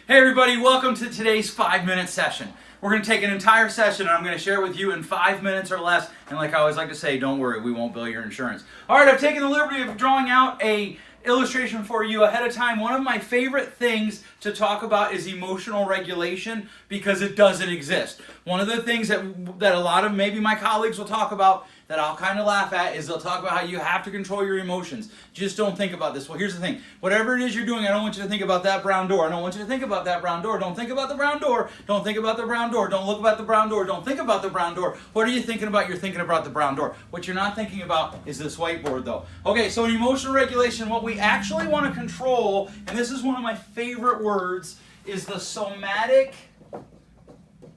Hey everybody, welcome to today's 5-minute session. We're going to take an entire session and I'm going to share it with you in 5 minutes or less. And like I always like to say, don't worry, we won't bill your insurance. All right, I've taken the liberty of drawing out a illustration for you ahead of time. One of my favorite things to talk about is emotional regulation because it doesn't exist. One of the things that a lot of maybe my colleagues will talk about that I'll kind of laugh at is they'll talk about how you have to control your emotions. Just don't think about this. Well, here's the thing. Whatever it is you're doing, I don't want you to think about that brown door. I don't want you to think about that brown door. Don't think about the brown door. Don't think about the brown door. Don't look about the brown door. Don't think about the brown door. What are you thinking about? You're thinking about the brown door. What you're not thinking about is this whiteboard, though. Okay, so in emotional regulation, what we actually want to control, and this is one of my favorite words, is the somatic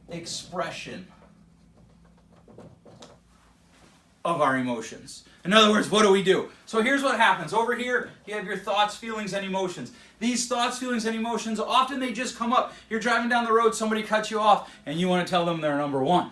expression of our emotions. In other words, what do? So here's what happens. Over here, you have your thoughts, feelings, and emotions. These thoughts, feelings, and emotions, often they just come up. You're driving down the road, somebody cuts you off, and you want to tell them they're number one.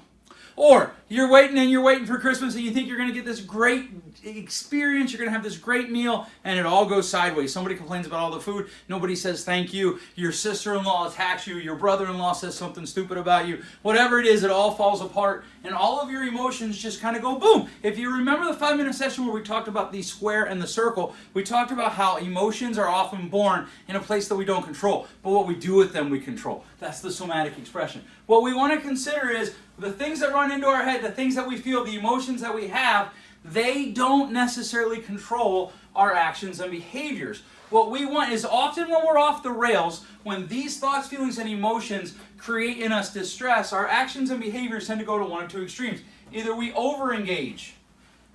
Or you're waiting for Christmas and you think you're going to get this great experience, you're going to have this great meal, and it all goes sideways. Somebody complains about all the food, nobody says thank you, your sister-in-law attacks you, your brother-in-law says something stupid about you, whatever it is, it all falls apart, and all of your emotions just kind of go boom. If you remember the 5-minute session where we talked about the square and the circle, we talked about how emotions are often born in a place that we don't control, but what we do with them we control. That's the somatic expression. What we want to consider is the things that run into our head, the things that we feel, the emotions that we have, they don't necessarily control our actions and behaviors. What we want is often when we're off the rails, when these thoughts, feelings, and emotions create in us distress, our actions and behaviors tend to go to one of two extremes. Either we over-engage,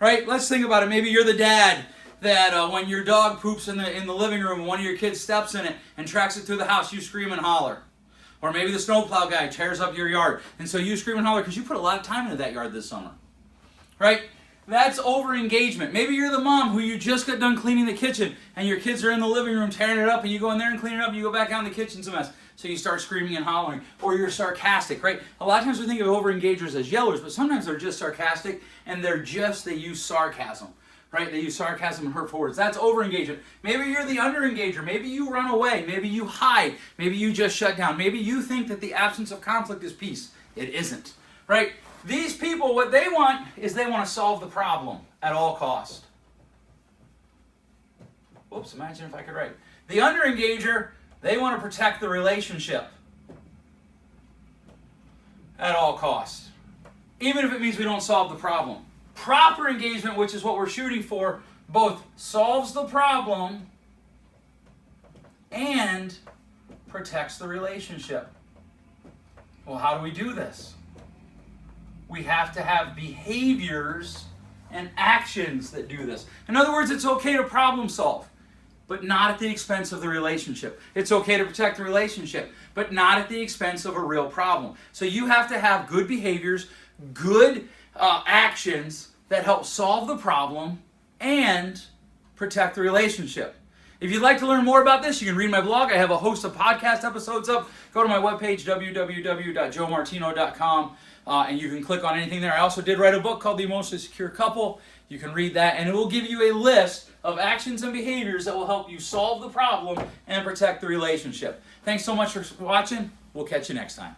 right? Let's think about it. Maybe you're the dad that when your dog poops in the living room and one of your kids steps in it and tracks it through the house, you scream and holler. Or maybe the snowplow guy tears up your yard, and so you scream and holler because you put a lot of time into that yard this summer, right? That's over-engagement. Maybe you're the mom who you just got done cleaning the kitchen, and your kids are in the living room tearing it up, and you go in there and clean it up, and you go back out and the kitchen's a mess. So you start screaming and hollering. Or you're sarcastic, right? A lot of times we think of over-engagers as yellers, but sometimes they're just sarcastic, and they use sarcasm. Right? They use sarcasm and hurtful words. That's over-engagement. Maybe you're the under-engager. Maybe you run away. Maybe you hide. Maybe you just shut down. Maybe you think that the absence of conflict is peace. It isn't. Right? These people, what they want is they want to solve the problem at all cost. Whoops, imagine if I could write. The under-engager, they want to protect the relationship at all cost. Even if it means we don't solve the problem. Proper engagement, which is what we're shooting for, both solves the problem and protects the relationship. Well, how do we do this? We have to have behaviors and actions that do this. In other words, it's okay to problem solve, but not at the expense of the relationship. It's okay to protect the relationship, but not at the expense of a real problem. So you have to have good behaviors, good actions that help solve the problem and protect the relationship. If you'd like to learn more about this, you can read my blog. I have a host of podcast episodes up. Go to my webpage, www.joemartino.com, and you can click on anything there. I also did write a book called The Emotionally Secure Couple. You can read that, and it will give you a list of actions and behaviors that will help you solve the problem and protect the relationship. Thanks so much for watching. We'll catch you next time.